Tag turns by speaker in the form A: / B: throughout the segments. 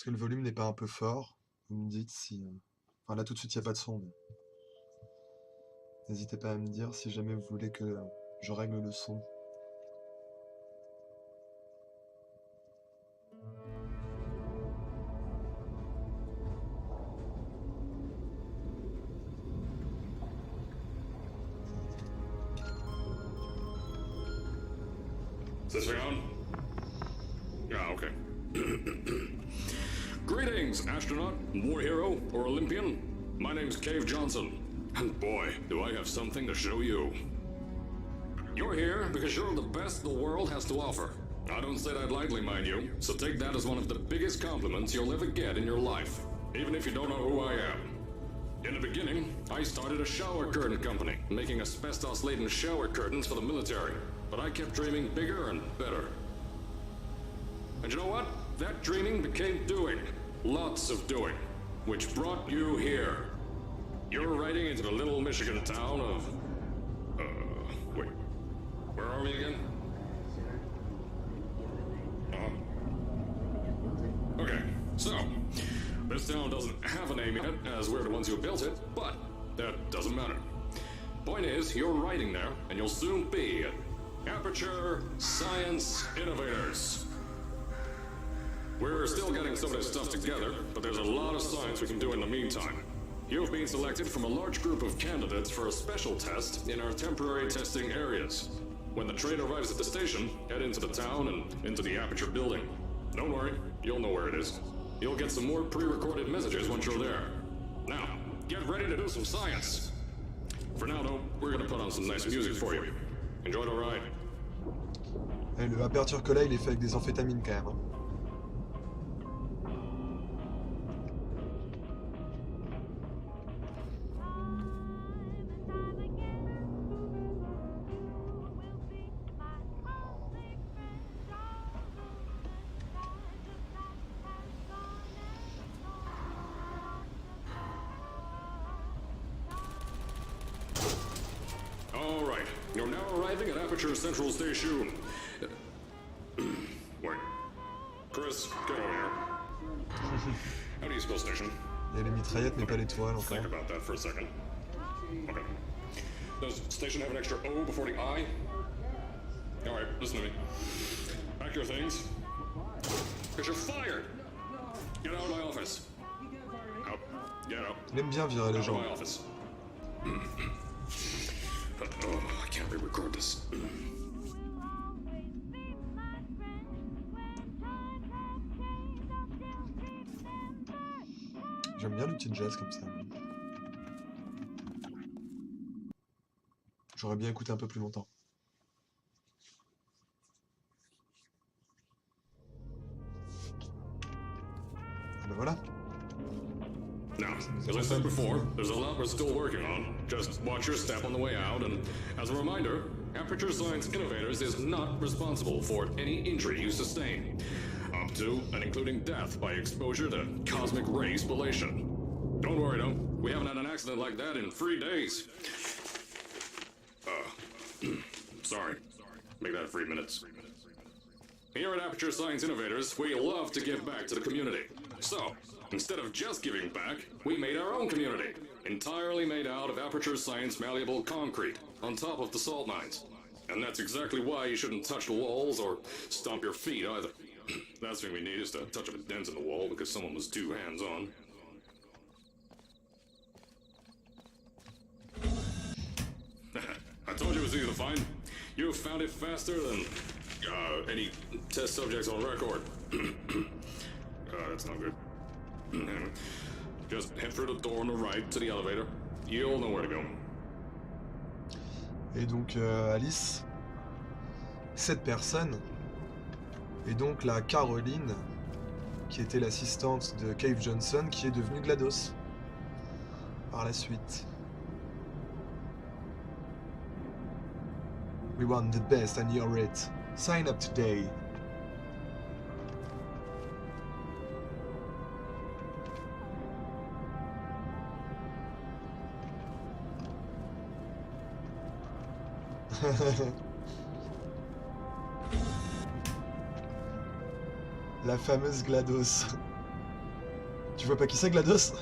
A: que le volume n'est pas un peu fort? Vous me dites si... Enfin là tout de suite il n'y a pas de son, mais n'hésitez pas à me dire si jamais vous voulez que je règle le son.
B: Is this thing on? Yeah, okay. Greetings, astronaut, war hero, or Olympian. My name's Cave Johnson, and boy, do I have something to show you. You're here because you're the best the world has to offer. I don't say that lightly, mind you, so take that as one of the biggest compliments you'll ever get in your life, even if you don't know who I am. In the beginning, I started a shower curtain company, making asbestos-laden shower curtains for the military. But I kept dreaming bigger and better. And you know what? That dreaming became doing. Lots of doing. Which brought you here. You're riding into the little Michigan town of... wait. Where are we again? Okay, so... This town doesn't have a name yet, as we're the ones who built it, but that doesn't matter. Point is, you're riding there, and you'll soon be at Aperture Science Innovators. We're still getting some of this stuff together, but there's a lot of science we can do in the meantime. You've been selected from a large group of candidates for a special test in our temporary testing areas. When the train arrives at the station, head into the town and into the Aperture building. Don't worry, you'll know where it is. You'll get some more pre-recorded messages once you're there. Now, get ready to do some science. For now, though, we're gonna put on some nice music for you. Enjoy the ride.
A: Et le Aperture que là il est fait avec des amphétamines quand même. Hein.
B: You're now arriving at Aperture Central Station. Wait. Chris, get over here. How do you spell station?
A: Il y a les mitraillettes mais pas les toiles encore.
B: Think about that for a second. Okay. Does station have an extra O before the I? Alright, listen to me. Pack your things. Because you're fired! Get out of my office. Out. Get out.
A: Il aime bien virer les gens.
B: Out of my office. Oh, I can't re-record this.
A: J'aime bien le petit jazz comme ça. J'aurais bien écouté un peu plus longtemps. Ah ben voilà.
B: Now, as I said before, there's a lot we're still working on. Just watch your step on the way out, and as a reminder, Aperture Science Innovators is not responsible for any injury you sustain, up to and including death by exposure to cosmic ray spallation. Don't worry though, we haven't had an accident like that in 3 days. Sorry. Make that 3 minutes. Here at Aperture Science Innovators, we love to give back to the community. So, instead of just giving back, we made our own community, entirely made out of Aperture Science malleable concrete, on top of the salt mines. And that's exactly why you shouldn't touch the walls or stomp your feet either. Last thing we need is to touch up a dent in the wall because someone was too hands-on. I told you it was easy to find. You found it faster than any test subjects on record. That's not good. Just head through the door on the right to the elevator. You'll know where to go.
A: Et donc Alice, cette personne est donc la Caroline, qui était l'assistante de Cave Johnson, qui est devenue GLaDOS par la suite. We want the best and you're it. Sign up today. La fameuse GLaDOS. Tu vois pas qui c'est, GLaDOS?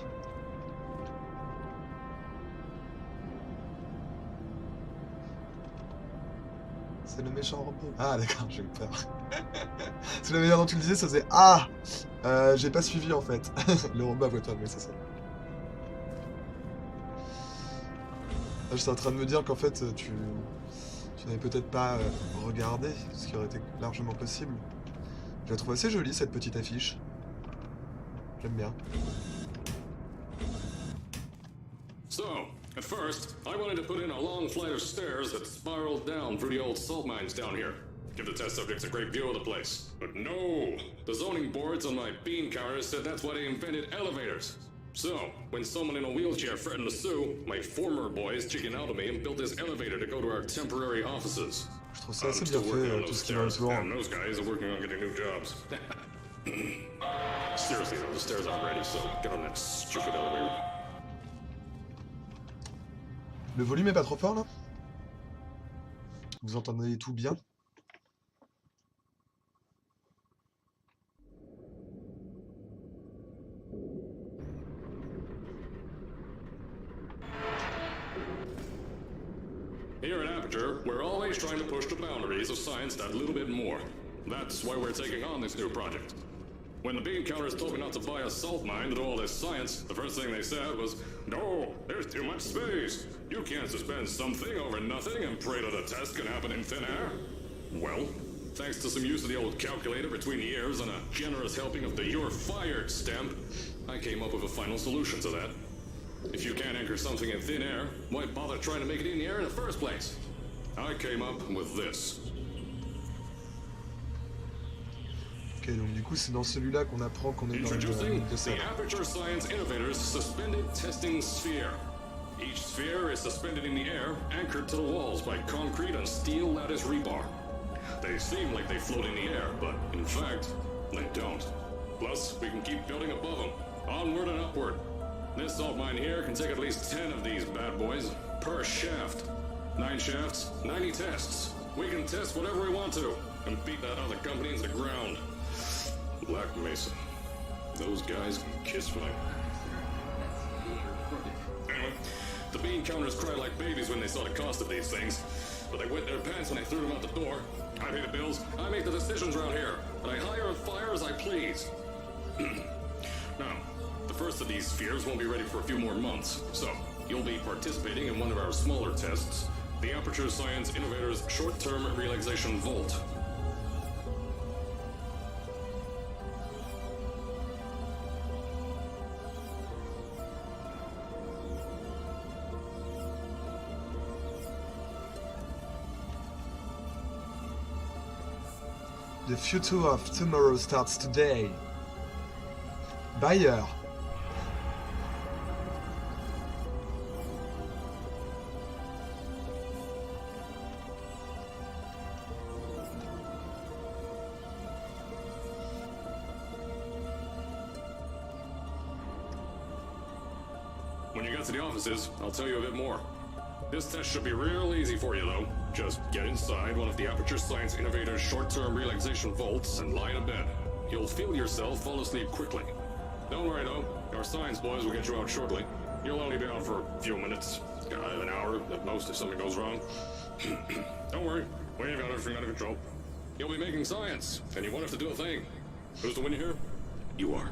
A: C'est le méchant robot. Ah d'accord, j'ai eu peur. C'est la manière dont tu le disais, ça faisait ah. J'ai pas suivi en fait. Le robot à voix mais c'est ça. Là, j'étais en train de me dire qu'en fait tu n'avais peut-être pas regardé, ce qui aurait été largement possible. Je la trouve assez jolie cette petite affiche. J'aime bien.
B: So, at first, I wanted to put in a long flight of stairs that spiraled down through the old salt mines down here. Give the test subjects a great view of the place. But no! The zoning boards on my bean counters said that's why they invented elevators. So, when someone in a wheelchair threatened to sue, my former boys chickened out of me and built this elevator to go to our temporary offices.
A: Je trouve ça assez bien fait, tout ce qui va autour.
B: And those guys are working on getting new jobs. Seriously though, the stairs aren't ready, so get on that stupid elevator.
A: Le volume est pas trop fort là? Vous entendez tout bien?
B: Here at Aperture, we're always trying to push the boundaries of science that little bit more. That's why we're taking on this new project. When the bean counters told me not to buy a salt mine to do all this science, the first thing they said was, "No, there's too much space. You can't suspend something over nothing and pray that a test can happen in thin air." Well, thanks to some use of the old calculator between the ears and a generous helping of the "you're fired" stamp, I came up with a final solution to that. If you can't anchor something in thin air, why bother trying to make it in the air in the first place? I came up with this.
A: Ok, donc du coup c'est dans celui-là qu'on apprend qu'on est dans
B: Introducing
A: le
B: the Aperture Science Innovators Suspended Testing Sphere. Each sphere is suspended in the air, anchored to the walls by concrete and steel lattice rebar. They seem like they float in the air, but in fact, they don't. Plus, we can keep building above them, onward and upward. This salt mine here can take at least 10 of these bad boys per shaft. 9 shafts, 90 tests. We can test whatever we want to and beat that other company into the ground. Black Mesa. Those guys can kiss my... Anyway, the bean counters cried like babies when they saw the cost of these things. But they wet their pants when they threw them out the door. I pay the bills, I make the decisions around here, and I hire and fire as I please. Now, the first of these spheres won't be ready for a few more months, so you'll be participating in one of our smaller tests, the Aperture Science Innovators Short-Term Relaxation Vault.
A: The future of tomorrow starts today. Bayer.
B: When you get to the offices, I'll tell you a bit more. This test should be real easy for you, though. Just get inside one of the Aperture Science Innovators short-term relaxation vaults and lie in a bed. You'll feel yourself fall asleep quickly. Don't worry, though. Our science boys will get you out shortly. You'll only be out for a few minutes. An hour, at most, if something goes wrong. Don't worry. We've got everything under control. You'll be making science, and you won't have to do a thing. Who's the winner here? You are.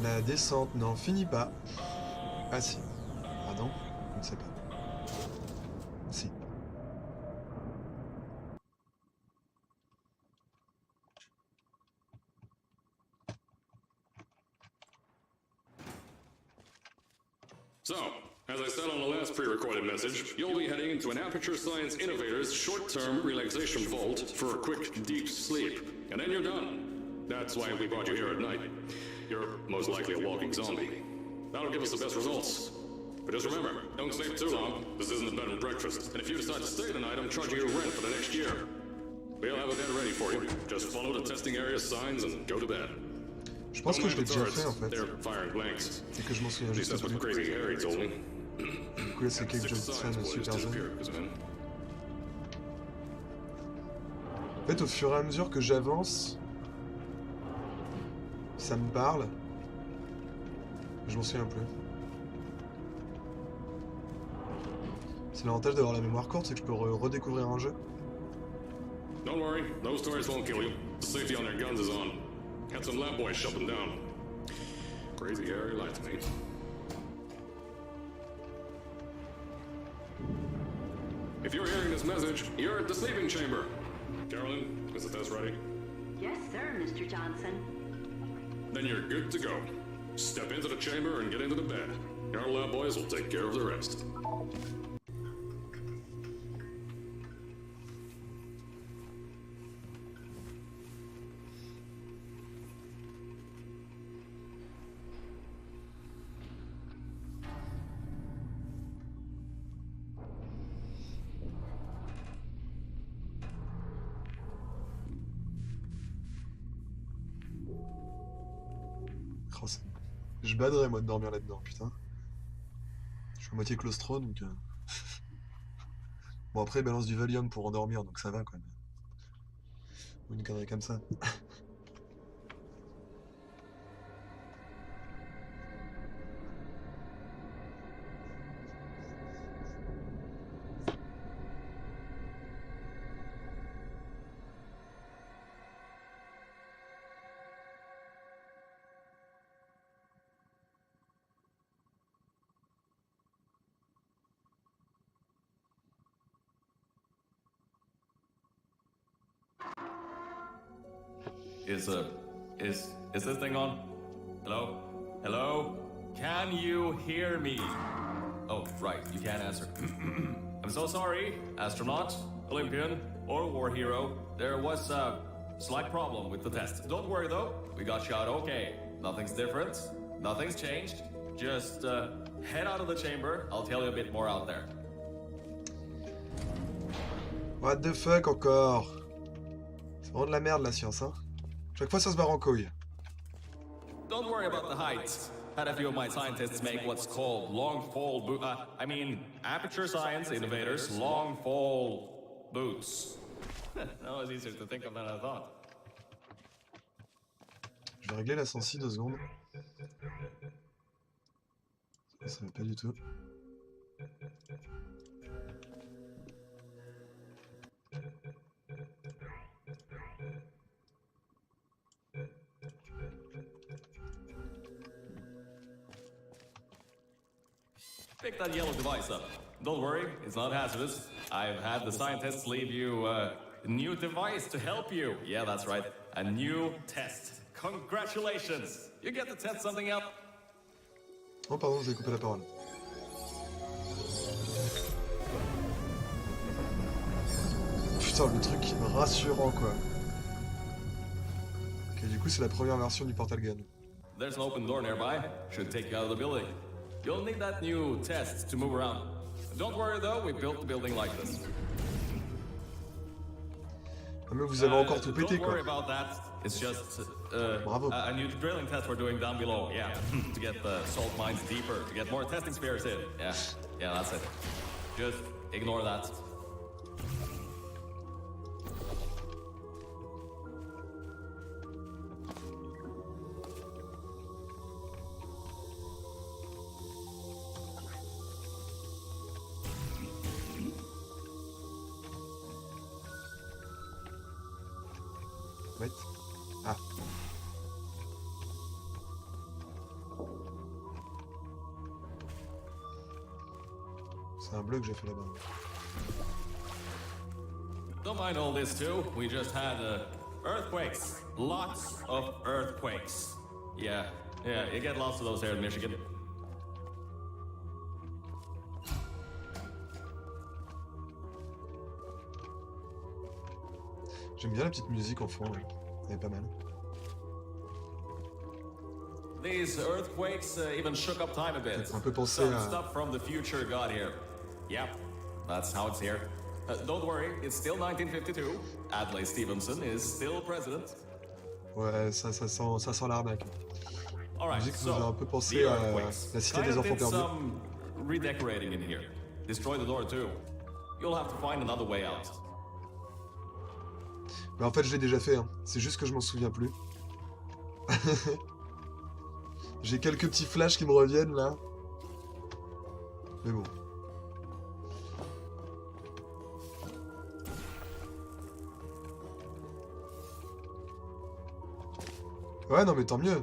A: La descente n'en finit pas. Ah si. Ah non, je ne sais pas. Si.
B: So, as I said on the last pre-recorded message, you'll be heading into an Aperture Science Innovators short-term relaxation vault for a quick, deep sleep. And then you're done. That's why we brought you here at night. You're most likely a walking zombie. That'll give us the best results. But just remember, don't sleep too long. This isn't a bed and breakfast. And if you decide to stay tonight, I'm charging you rent for the next year. We'll have a bed ready for you. Just follow the testing area signs and go to bed.
A: Je pense que je l'ai déjà fait en fait.
B: They're firing blanks.
A: Et que je m'en souviens
B: At least
A: juste
B: that's what
A: plus.
B: Crazy Harry told me.
A: Du coup là c'est Cave Johnson, super jeune. En fait au fur et à mesure que j'avance, ça me parle. Je m'en souviens plus. C'est l'avantage d'avoir la mémoire courte, c'est que je peux redécouvrir un jeu.
B: Don't worry, those tourists won't kill you. The safety on their guns is on. Had some lab boys shut them down. Crazy Harry lied to me. If you're hearing this message, you're at the sleeping chamber. Carolyn, is the test ready?
C: Yes, sir, Mr. Johnson.
B: Then you're good to go. Step into the chamber and get into the bed. Our lab boys will take care of the rest.
A: Oh, je baderais moi de dormir là-dedans, putain. Je suis à moitié claustro donc. Bon après il balance du Valium pour endormir donc ça va quoi. Ou une connerie comme ça.
D: Is this thing on? Hello? Hello? Can you hear me? Oh, right, you can't answer. I'm so sorry, astronaut, Olympian, or war hero. There was a slight problem with the test. Don't worry though, we got you out okay. Nothing's different, nothing's changed. Just head out of the chamber, I'll tell you a bit more out there.
A: What the fuck encore? C'est vraiment de la merde la science, hein. Chaque fois ça se barre en couille.
D: Don't worry about the height. Had a few of my scientists make what's called long fall Aperture Science Innovators long fall boots. That was easier to think of than I thought.
A: Je vais régler la sensi 2 secondes. Ça va pas du tout.
D: Pick that yellow device up. Don't worry, it's not hazardous. I've had the scientists leave you a new device to help you. Yeah, that's right. A new test. Congratulations! You get to test something out.
A: Oh pardon, j'ai coupé la parole. Putain, le truc rassurant quoi. Ok, du coup c'est la première version du portal gun.
D: There's an open door nearby. Should take you out of the building. You'll need that new test to move around. Don't worry though, we built the building like this.
A: Ah mais vous avez encore tout pété
D: Don't
A: quoi.
D: worry about that. It's just
A: Bravo.
D: a new drilling test we're doing down below. Yeah, to get the salt mines deeper, to get more testing spares in. Yeah, that's it. Just ignore that.
A: Wait. Ah. C'est un bloc que j'ai fait là-bas.
D: Don't mind all this too. We just had earthquakes. Lots of earthquakes. Yeah, you get lots of those here in Michigan.
A: J'aime bien la petite musique en fond, ouais. Elle est pas mal.
D: These earthquakes even shook up time a bit.
A: Un peu pensé
D: Some
A: à...
D: stuff from the future got here. Yep, that's how it's here. Don't worry, it's still 1952. Adlai Stevenson is still president.
A: Ouais, ça sent l'arnaque.
D: All
A: La
D: right,
A: musique nous a un peu
D: so
A: pensé
D: the
A: à
D: earthquakes
A: la cité
D: kind
A: des
D: of
A: enfants
D: did
A: perdus.
D: some redecorating in here. Destroy the door too. You'll have to find another way out.
A: Mais en fait, je l'ai déjà fait, hein. C'est juste que je m'en souviens plus. J'ai quelques petits flashs qui me reviennent là. Mais bon. Ouais, non, mais tant mieux.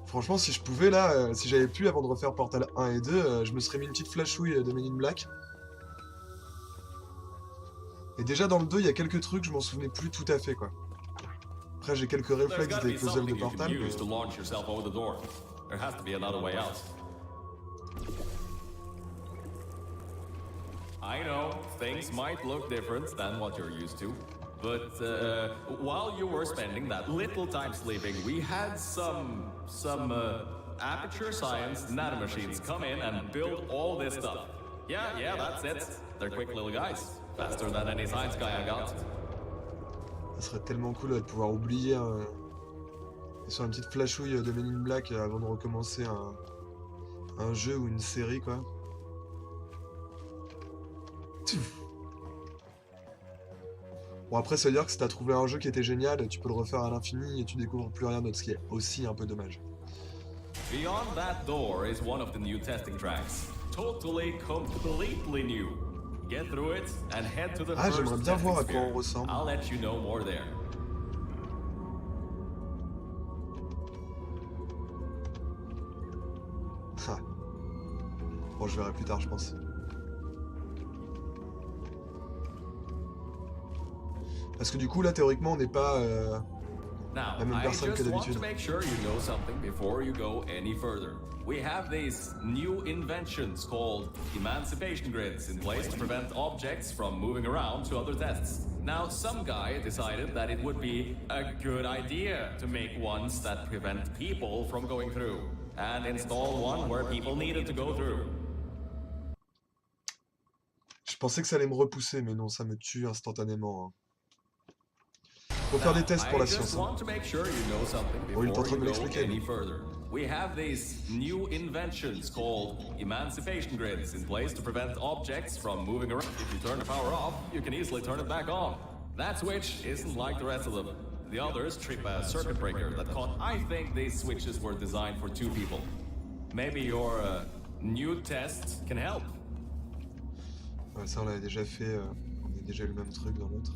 A: Franchement, si je pouvais là, si j'avais pu avant de refaire Portal 1 et 2, je me serais mis une petite flashouille de Men in Black. Et déjà dans le 2, il y a quelques trucs, je m'en souvenais plus tout à fait quoi. Après, j'ai quelques
D: There's
A: réflexes
D: gotta
A: des
D: be
A: puzzles de
D: something you can
A: Portal.
D: use to
A: Mais...
D: launch yourself over the door. There has to be another way out. I know, things might look different than what you're used to. But while you were spending that little time sleeping, we had some Aperture Science nanomachines come in and build all this stuff. Yeah, that's it. They're quick little guys. Faster than any science guy I got.
A: Ça serait tellement cool de pouvoir oublier sur une petite flashouille de Men in Black avant de recommencer un jeu ou une série quoi. Bon après ça veut dire que si t'as trouvé un jeu qui était génial, tu peux le refaire à l'infini et tu découvres plus rien d'autre, ce qui est aussi un peu dommage.
D: Beyond that door is one of the new testing tracks. Totally, completely new. Get through it and head to the
A: Ah,
D: first
A: j'aimerais bien voir à
D: testing
A: quoi on
D: sphere.
A: ressemble.
D: I'll let you know more there.
A: Ah. Bon, je verrai plus tard, je pense. Parce que du coup, là, théoriquement, on n'est pas
D: Now,
A: la même
D: I
A: personne que
D: just want
A: d'habitude.
D: to make sure you know something before you go any further. We have these new inventions called emancipation grids in place to prevent objects from moving around to other tests. Now, some guy decided that it would be a good idea to make ones that prevent people from going through, and install one where people needed to go through.
A: Je pensais que ça allait me repousser, mais non, ça me tue instantanément. Hein. Faut faire des tests pour la science. Hein.
D: Oh,
A: il est en train de me l'expliquer.
D: We have these new inventions called emancipation grids in place to prevent objects from moving around. If you turn the power off, you can easily turn it back on. That switch isn't like the rest of them. The others trip a circuit breaker that caught. I think these switches were designed for two people. Maybe your new test can help.
A: Ouais, ça on l'avait déjà fait, on a déjà eu le même truc dans l'autre.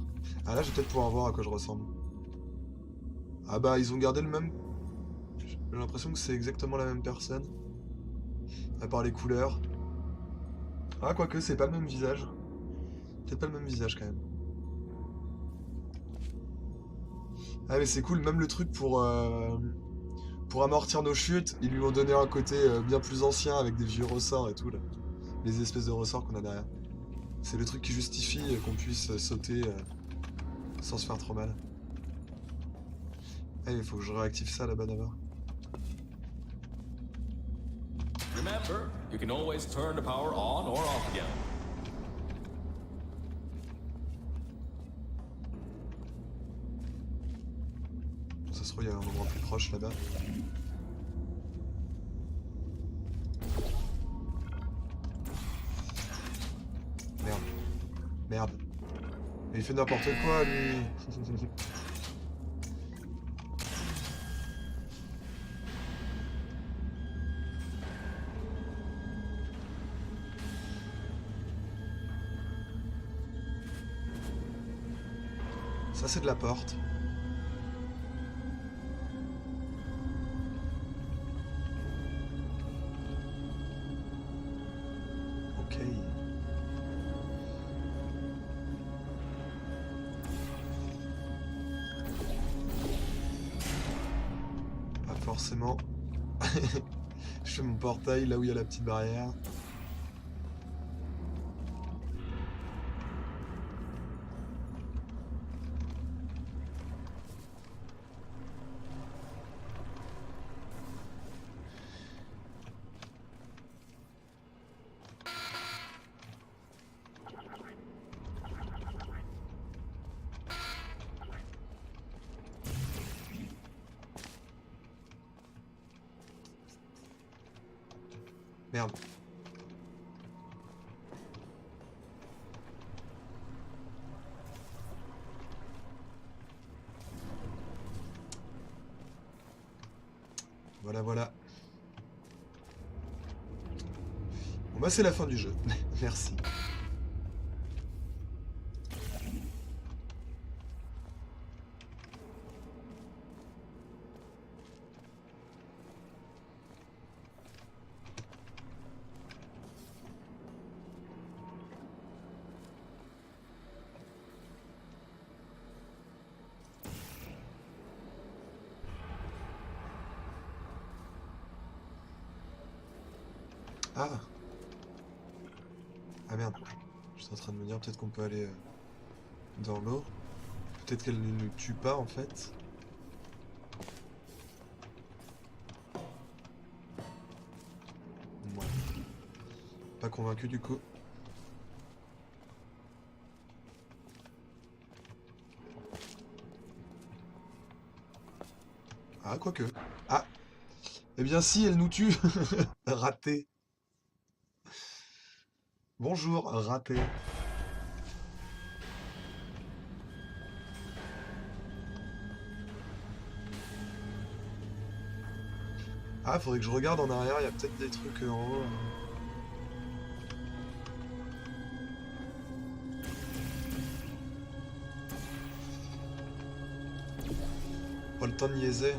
A: Ah là je vais peut-être pouvoir voir à quoi je ressemble. Ah bah ils ont gardé le même... J'ai l'impression que c'est exactement la même personne. À part les couleurs. Ah quoique c'est pas le même visage. Peut-être pas le même visage quand même. Ah mais c'est cool, même le truc pour amortir nos chutes, ils lui ont donné un côté bien plus ancien avec des vieux ressorts et tout là. Les espèces de ressorts qu'on a derrière. C'est le truc qui justifie qu'on puisse sauter sans se faire trop mal. Ah, il faut que je réactive ça là-bas d'abord.
D: Remember, you can always turn the power on or off again.
A: Ça se trouve, il y a un endroit plus proche là-bas. Merde. Merde. Mais il fait n'importe quoi, lui. Ça, c'est de la porte. Ok. Pas forcément. Je fais mon portail là où il y a la petite barrière. Merde. Voilà, voilà. Bon bah c'est la fin du jeu. Merci. Ah. Ah merde. Je suis en train de me dire peut-être qu'on peut aller dans l'eau. Peut-être qu'elle ne nous tue pas en fait. Ouais. Pas convaincu du coup. Ah, quoique. Ah. Eh bien si, elle nous tue. Raté. Bonjour, raté. Ah, faudrait que je regarde en arrière, il y a peut-être des trucs en haut. Pas le temps de niaiser.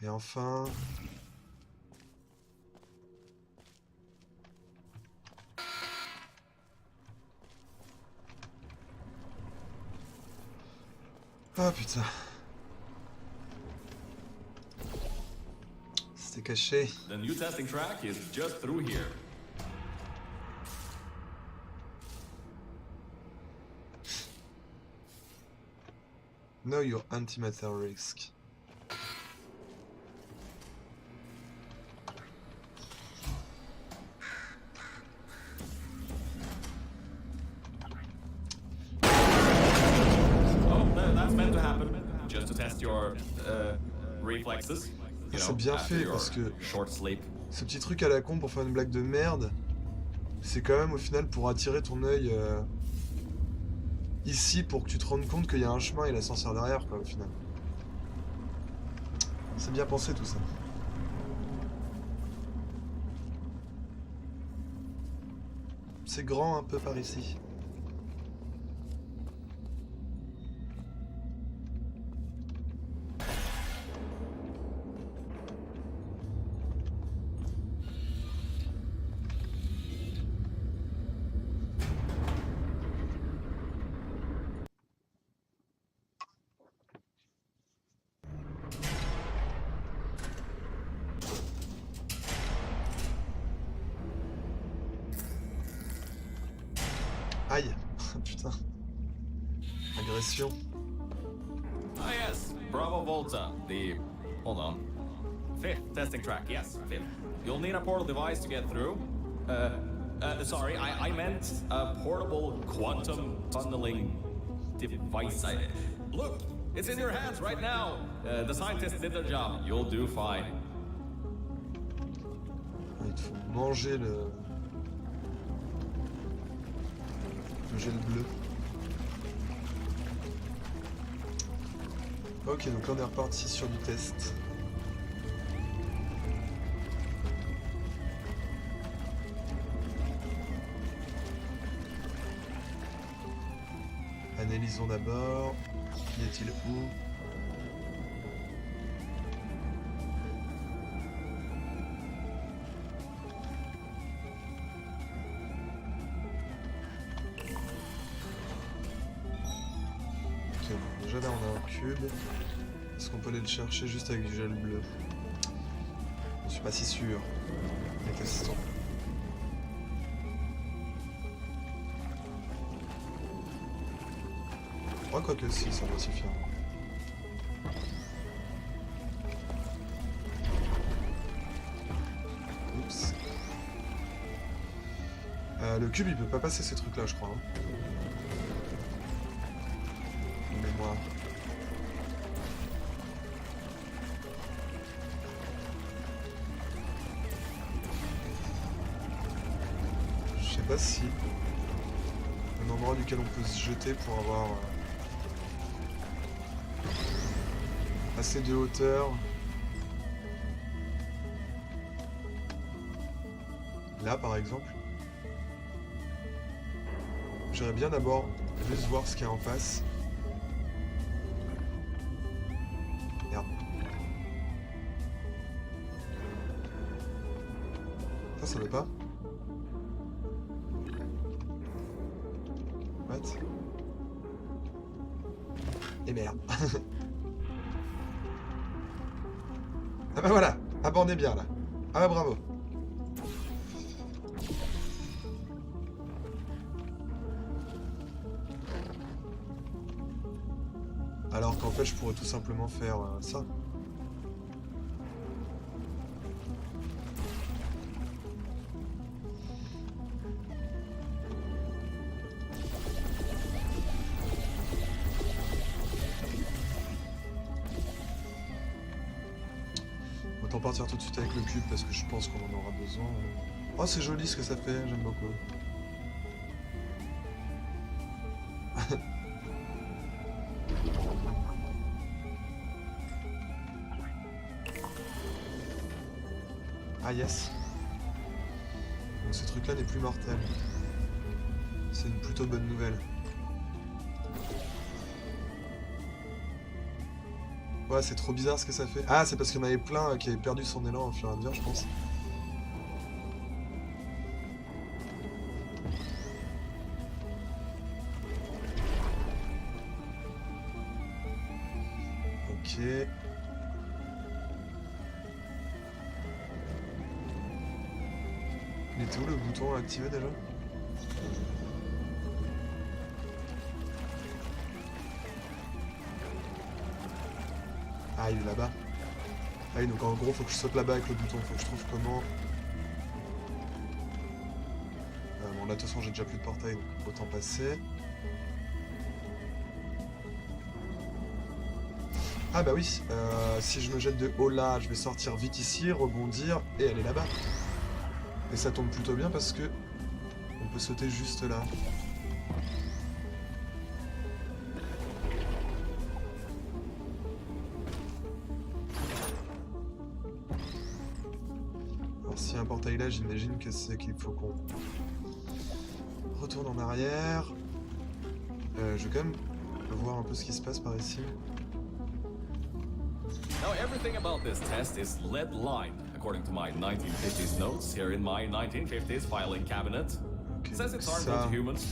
A: Et enfin... Ah putain. C'était caché.
D: The new testing track is just through here.
A: Know your antimatter risk.
D: That's meant to happen, just to test your reflexes. You
A: C'est
D: know,
A: bien
D: after
A: fait
D: your
A: parce que
D: short sleep.
A: ce petit truc à la con pour faire une blague de merde, c'est quand même au final pour attirer ton œil ici pour que tu te rendes compte qu'il y a un chemin et l'ascenseur derrière quoi au final. C'est bien pensé tout ça. C'est grand un peu par ici. Aïe. Putain. Agression.
D: Ah yes, Bravo Volta, the... Hold on. Fifth testing track, yes, fifth. You'll need a portal device to get through. Sorry, I meant a portable quantum tunneling device. Look, it's in your hands right now. The scientists did their job. You'll do fine.
A: Il te faut manger le gel bleu. Ok, donc là on est reparti sur du test. Analysons d'abord. Y a-t-il où? Ok, bon, déjà là on a un cube. Est-ce qu'on peut aller le chercher juste avec du gel bleu? Je suis pas si sûr. Mais testons. Je crois que si, ça doit suffire. Le cube il peut pas passer ces trucs là je crois. Hein. De mémoire. Je sais pas si un endroit duquel on peut se jeter pour avoir assez de hauteur. Là par exemple. J'aimerais bien d'abord juste voir ce qu'il y a en face. Merde. Ça veut pas. What? Et merde. Ah bah voilà. Ah bah on est bien là. Ah bah bravo. Alors qu'en fait je pourrais tout simplement faire ça. Autant partir tout de suite avec le cube parce que je pense qu'on en aura besoin. Oh c'est joli ce que ça fait, j'aime beaucoup. Ah yes. Donc ce truc là n'est plus mortel. C'est une plutôt bonne nouvelle. Ouais c'est trop bizarre ce que ça fait. Ah c'est parce qu'il y en avait plein qui avaient perdu son élan au fur et à mesure je pense. Ok. Il était où le bouton à activer déjà? Ah il est là-bas. Ah oui donc en gros faut que je saute là-bas avec le bouton, faut que je trouve comment. Bon là de toute façon j'ai déjà plus de portail donc autant passer. Ah bah oui, si je me jette de haut là, je vais sortir vite ici, rebondir et elle est là-bas. Et ça tombe plutôt bien parce que on peut sauter juste là. Alors s'il y a un portail là, j'imagine que c'est qu'il faut qu'on retourne en arrière. Je vais quand même voir un peu ce qui se passe par ici.
D: Now, everything about this test is lead lined, according to my 1950s notes here in my 1950s filing cabinet.
A: Okay,
D: Says it's harmful to humans.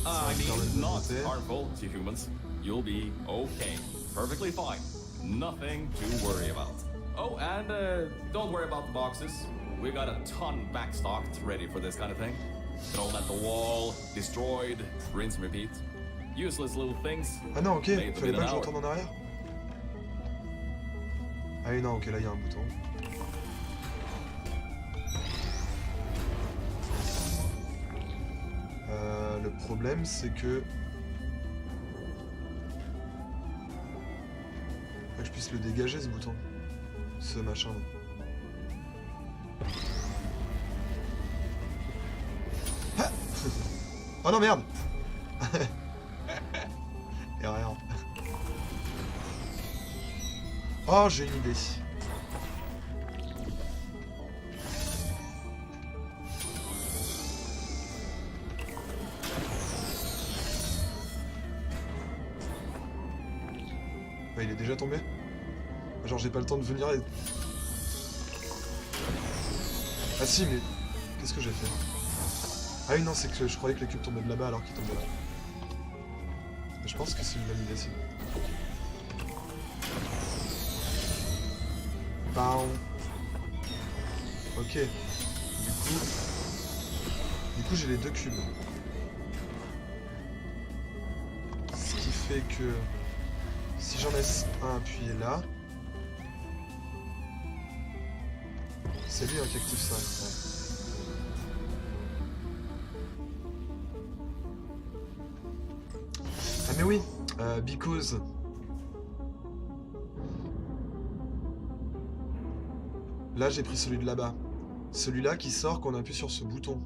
D: I mean, not harmful to humans. You'll be okay. Perfectly fine. Nothing to worry about. Oh, and don't worry about the boxes. We got a ton backstocked ready for this kind of thing. Thrown at the wall, destroyed, rinse and repeat. Useless little things.
A: Ah non, ok, fallait pas que je retourne en arrière. Ah oui, non, ok, là il y a un bouton. Le problème, c'est que... Faut que je puisse le dégager, ce bouton. Ce machin. Ah oh non, merde. Y'a rien. Oh, j'ai une idée. Bah, il est déjà tombé. Genre, j'ai pas le temps de venir et... Ah si, mais... Qu'est-ce que j'ai fait? Ah oui, non, c'est que je croyais que les cubes tombaient de là-bas alors qu'ils tombaient là. Mais je pense que c'est une bonne idée, si. Ok. Du coup j'ai les deux cubes. Ce qui fait que si j'en laisse un appuyé là, c'est lui qui active ça. oui, because... Là, j'ai pris celui de là-bas. Celui-là qui sort quand on appuie sur ce bouton.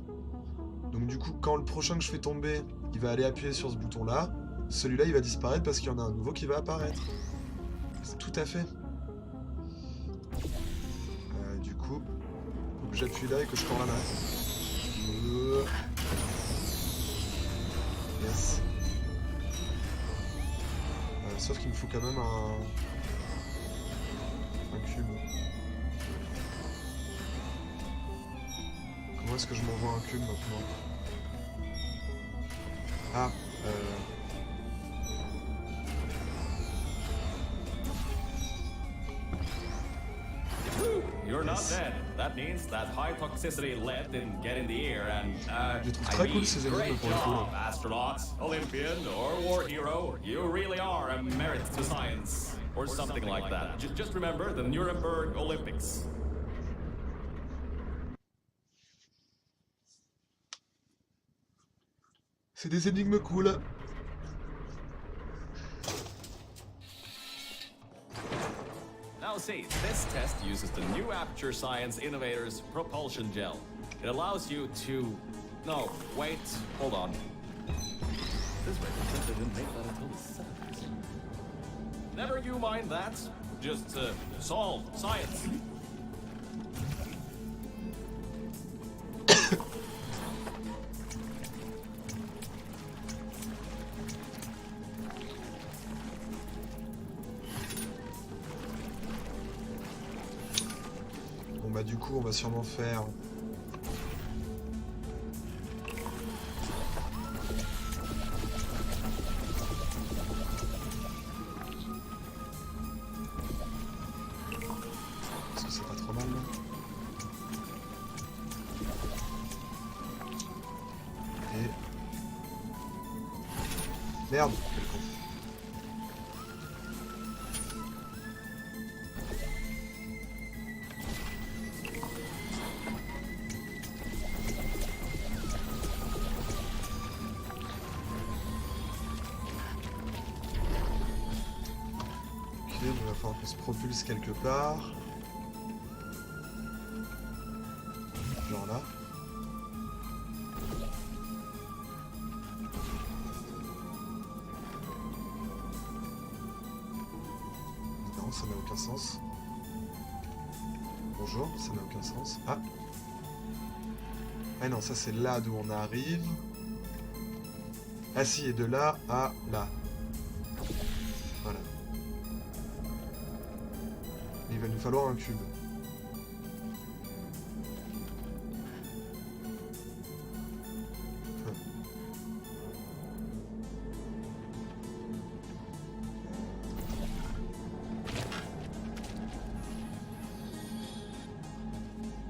A: Donc du coup, quand le prochain que je fais tomber, il va aller appuyer sur ce bouton-là, celui-là, il va disparaître parce qu'il y en a un nouveau qui va apparaître. C'est tout à fait. Du coup, faut que j'appuie là et que je cours là-bas. Yes. Sauf qu'il me faut quand même un cube. Comment est-ce que je m'envoie un cube maintenant? Ah,
D: You're not dead. That means that high toxicity lead didn't get in the air and
A: je trouve très cool ces
D: great
A: énigmes pour le coup.
D: job, astronaut, Olympian, or war hero. You really are a merit to science. Or something like that. Just remember the Nuremberg Olympics.
A: C'est des énigmes cool.
D: Now see, this test uses the new Aperture Science Innovators Propulsion Gel. It allows you to... No, wait, hold on. This record they didn't make that until the 70s. Never you mind that. Just solve science.
A: Bon bah du coup on va sûrement faire... Parce que c'est pas trop mal là. Et... Merde, quel con. Il va falloir qu'on se propulse quelque part. Genre là. Non, ça n'a aucun sens. Bonjour, ça n'a aucun sens. Ah. Ah non, ça c'est là d'où on arrive. Ah si, et de là à là. Voilà. Il va nous falloir un cube.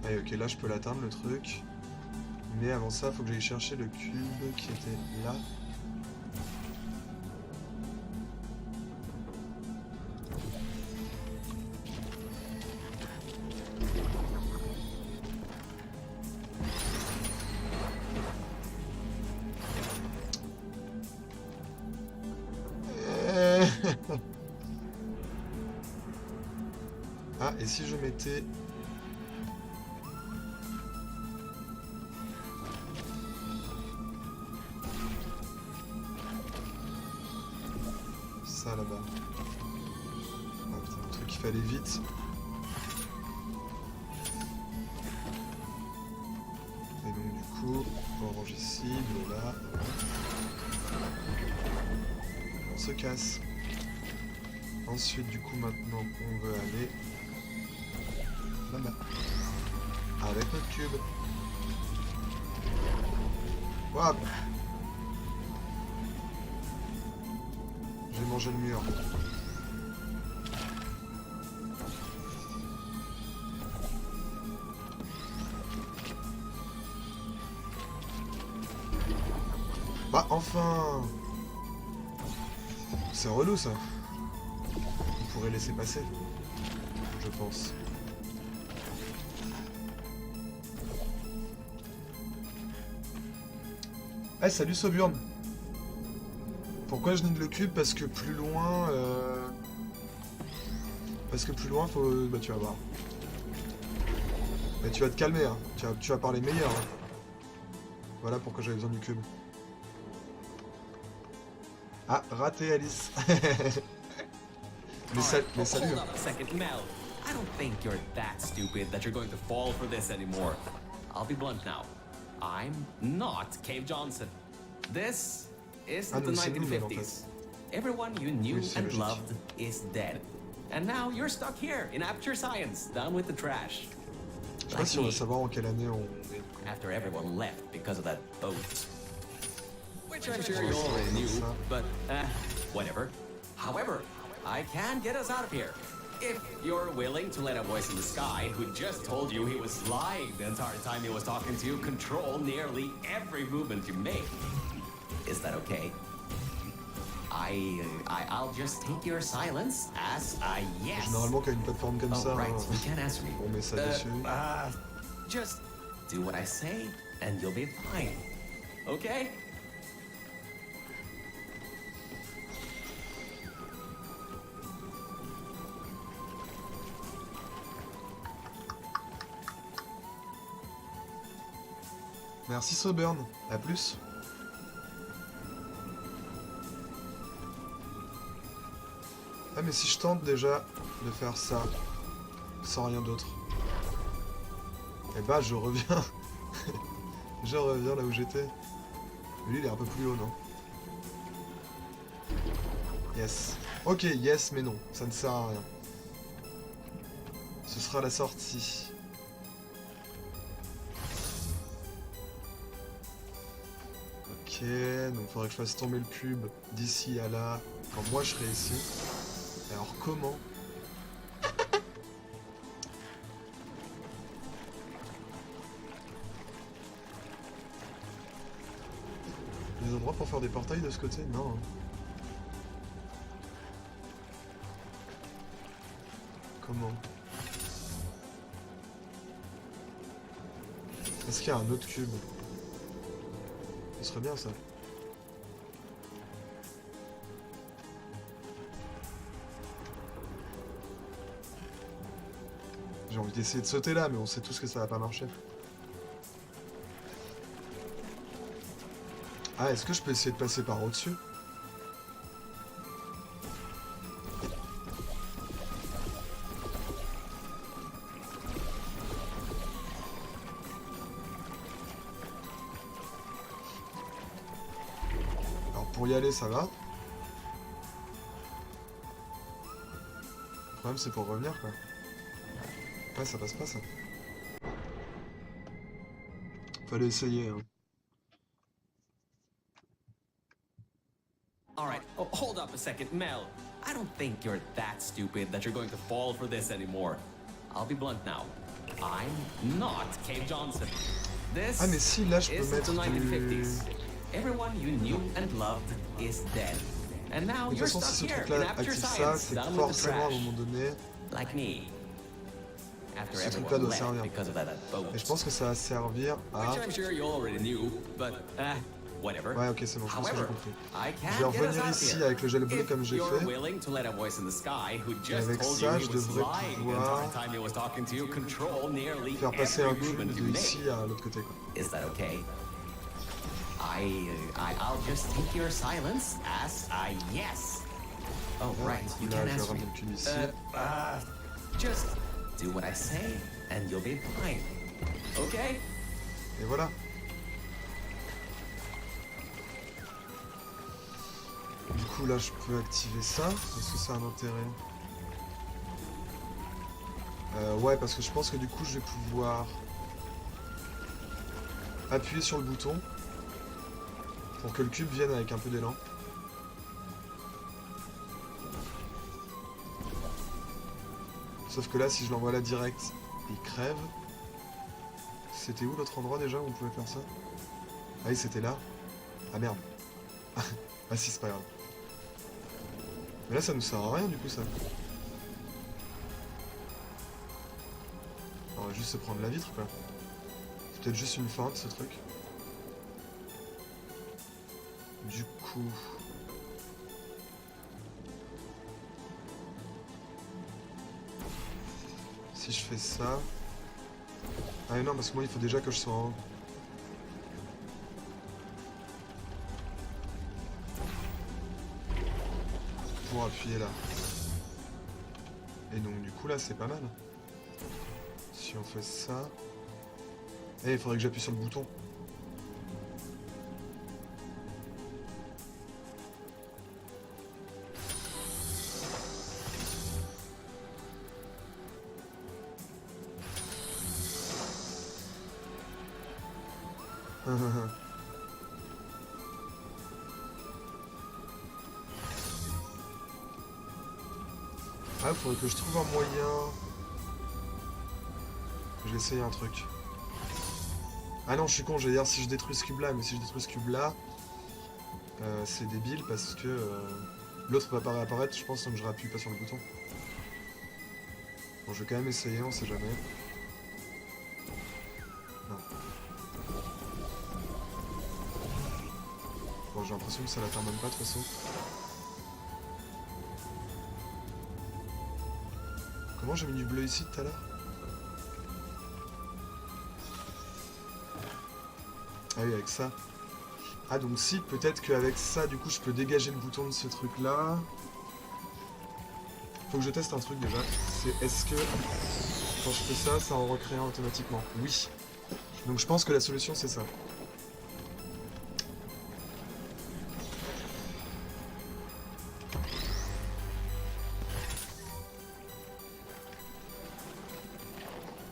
A: Allez, ok, là je peux l'atteindre le truc. Mais avant ça, faut que j'aille chercher le cube qui était là. Ah, et si je mettais... ça là-bas. Ah putain, le truc il fait aller vite. Et donc du coup, orange ici, bleu là. On se casse. Ensuite du coup maintenant on veut aller là-bas. Avec notre cube. Hop. J'ai mangé le mur. Bah enfin. C'est relou ça. On pourrait laisser passer. Je pense. Eh salut Soburn. Pourquoi je nide le cube? Parce que plus loin... Parce que plus loin, faut... Bah tu vas voir. Mais tu vas te calmer, hein. Tu vas parler meilleur. Hein. Voilà pourquoi j'avais besoin du cube. Ah, raté Alice. mais salut.
E: Hold up a second, Mel. I don't think you're that stupid that you're going to fall for this anymore. I'll be blunt now. I'm not Cave Johnson. This isn't the 1950s. Everyone you knew and loved is dead. And now you're stuck here in Aperture Science, down with the trash.
A: Je sais pas si on va savoir en quelle année on est.
E: After everyone left because of that boat. Which I'm sure you already knew, but whatever. However, I can get us out of here. If you're willing to let a voice in the sky who just told you he was lying the entire time he was talking to you control nearly every movement you make. Is that okay? I'll just take your silence as a yes.
A: Généralement, quand il y a une plateforme comme ça,
E: right, you can't answer me.
A: On met ça dessus.
E: Just do what I say and you'll be fine. Okay?
A: Merci Soburn, à plus. Ah mais si je tente déjà de faire ça, sans rien d'autre, et bah je reviens. Je reviens là où j'étais. Lui il est un peu plus haut, non? Yes. Ok, yes mais non, ça ne sert à rien. Ce sera la sortie. Ok, donc faudrait que je fasse tomber le cube d'ici à là, quand moi je serai ici. Alors comment? Des endroits pour faire des portails de ce côté? Non. Comment? Est-ce qu'il y a un autre cube? Ce serait bien ça. J'ai envie d'essayer de sauter là, mais on sait tous que ça va pas marcher. Ah, est-ce que je peux essayer de passer par au-dessus? Alors pour y aller, ça va. Le problème, c'est pour revenir, quoi. Ouais, ça passe pas, ça. Fallait essayer, hein.
E: Alright, hold up a second, Mel. I don't think you're that stupid that you're going to fall for this anymore. I'll be blunt now. I'm not Cave Johnson. This
A: Ah, mais si, là, je peux
E: isn't
A: mettre
E: the
A: du...
E: 1950s. Everyone you knew and loved is dead. And now
A: De toute
E: you're
A: façon, si
E: stuck
A: ce
E: here in
A: truc-là
E: Aperture
A: active ça,
E: Science,
A: c'est
E: down with the
A: forcément à un
E: trash.
A: moment donné...
E: Like me. After
A: Ce truc-là
E: everyone
A: doit
E: left
A: servir.
E: because of that boat.
A: Et je pense que ça va servir à...
E: Which I'm sure you already knew, but whatever.
A: Ouais, ok, c'est bon, je pense que j'ai
E: However,
A: compris.
E: I
A: Je vais
E: can get us
A: revenir
E: out of
A: ici
E: here.
A: avec le gel bleu
E: If
A: comme j'ai
E: you're
A: fait.
E: willing to let a voice in the sky who
A: Et
E: just
A: avec
E: told
A: ça,
E: you
A: je
E: he was
A: devrais
E: lying the
A: pouvoir
E: entire time he was talking to you, control nearly
A: faire passer un
E: every
A: cube
E: movement you
A: de
E: make.
A: ici à l'autre côté, quoi.
E: Is that okay? I'll just take your silence as a yes. Oh, right, you
A: Là,
E: can
A: je vais
E: answer
A: ramener
E: me.
A: le cube ici.
E: Just do what I say and you'll be fine. Okay?
A: Et voilà. Du coup, là, je peux activer ça. Est-ce que ça a un intérêt? Ouais, parce que je pense que du coup, je vais pouvoir appuyer sur le bouton pour que le cube vienne avec un peu d'élan. Sauf que là, si je l'envoie là direct, il crève. C'était où l'autre endroit déjà où on pouvait faire ça? Ah oui, c'était là. Ah merde. Ah si, c'est pas grave. Mais là, ça nous sert à rien du coup, ça. On va juste se prendre la vitre, quoi. C'est peut-être juste une feinte, ce truc. Du coup... Si je fais ça... Ah mais non, parce que moi il faut déjà que je sois en haut. Pour appuyer là. Et donc du coup là c'est pas mal. Si on fait ça... Eh, il faudrait que j'appuie sur le bouton. Ah, faudrait que je trouve un moyen. Je vais essayer un truc. Ah non, je suis con, je vais dire si je détruis ce cube là, mais si je détruis ce cube là, c'est débile parce que l'autre va pas réapparaître, je pense, tant que je rappuie pas sur le bouton. Bon, je vais quand même essayer, on sait jamais. Non. Bon, j'ai l'impression que ça l'atteint même pas de toute façon. Comment j'ai mis du bleu ici tout à l'heure? Ah oui, avec ça. Ah donc si, peut-être qu'avec ça, du coup, je peux dégager le bouton de ce truc-là. Faut que je teste un truc déjà. C'est est-ce que quand je fais ça, ça en recrée un automatiquement? Oui. Donc je pense que la solution c'est ça.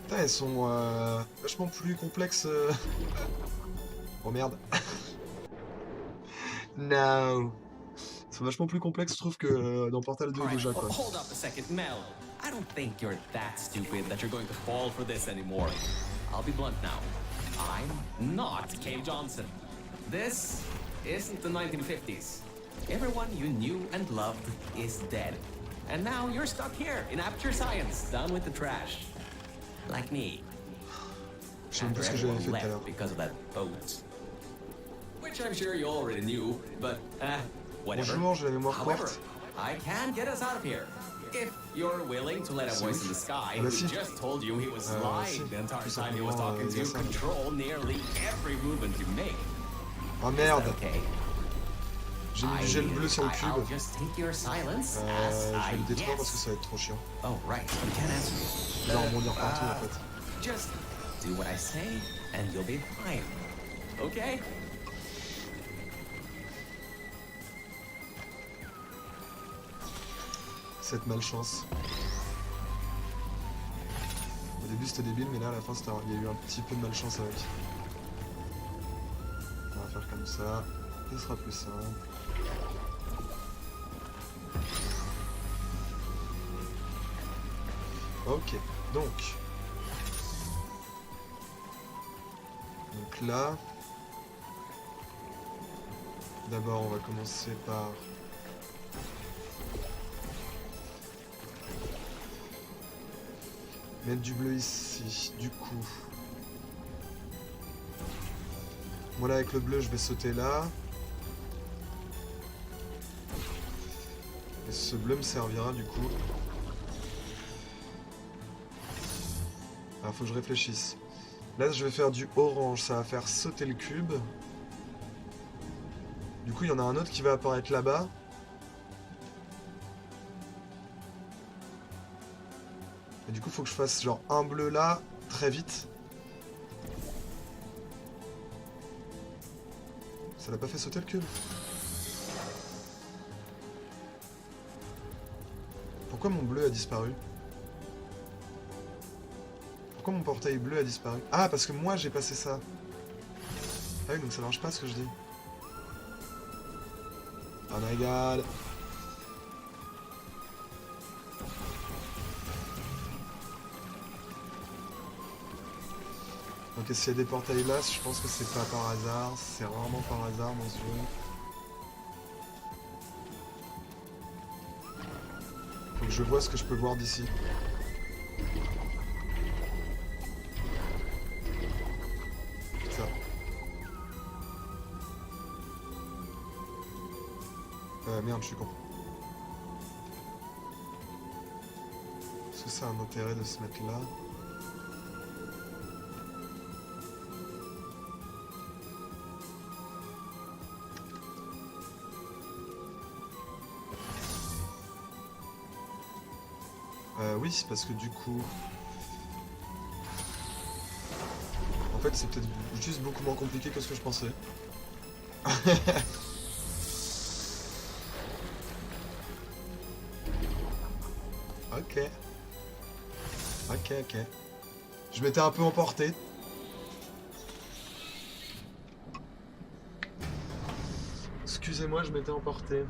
A: Putain, elles sont vachement plus complexes. Oh merde. No. Elles sont vachement plus complexes, je trouve, que dans Portal 2 déjà, quoi.
E: Hold up a second, Mel. I don't think you're that stupid that you're going to fall for this anymore. I'll be blunt now. I'm not Cave Johnson. This isn't the 1950s. Everyone you knew and loved is dead. And now you're stuck here in Aperture Science, down with the trash. Like me.
A: Je sais même pas ce que j'avais fait tout à l'heure.
E: Because of that boat. Which I'm sure you already knew, but whatever.
A: Bonjour, j'ai la mémoire
E: However,
A: courte.
E: I can get us out of here. If you're willing to let a voice in the sky who just told you he was lying the entire time he was talking to you control nearly every movement you make.
A: Ah merde.
E: Okay.
A: J'ai mis du gel bleu sur le
E: I'll
A: cube.
E: just take your silence
A: Je
E: as
A: vais le
E: I
A: détruire parce que
E: yes.
A: ça va être trop chiant.
E: Oh right, you can't answer me.
A: Je vais rebondir partout en fait.
E: Just do what I say and you'll be fine. Okay?
A: Cette malchance. Au début c'était débile, mais là à la fin il y a eu un petit peu de malchance avec. On va faire comme ça, ce sera plus simple. Ok, donc là, d'abord on va commencer par mettre du bleu ici, du coup. Voilà, avec le bleu, je vais sauter là. Et ce bleu me servira, du coup. Alors, faut que je réfléchisse. Là, je vais faire du orange, ça va faire sauter le cube. Du coup, il y en a un autre qui va apparaître là-bas. Et du coup, faut que je fasse genre un bleu là, très vite. Ça l'a pas fait sauter le cube? Pourquoi mon bleu a disparu? Pourquoi mon portail bleu a disparu? Ah, parce que moi j'ai passé ça. Ah oui, donc ça marche pas ce que je dis. Oh my god. Donc s'il y a des portails là, je pense que c'est pas par hasard, c'est rarement par hasard dans ce jeu. Faut que je vois ce que je peux voir d'ici. Ça. Merde, je suis con. Est-ce que ça a un intérêt de se mettre là? Oui, c'est parce que du coup... En fait, c'est peut-être juste beaucoup moins compliqué que ce que je pensais. Ok. Ok, ok. Je m'étais un peu emporté. Excusez-moi, je m'étais emporté.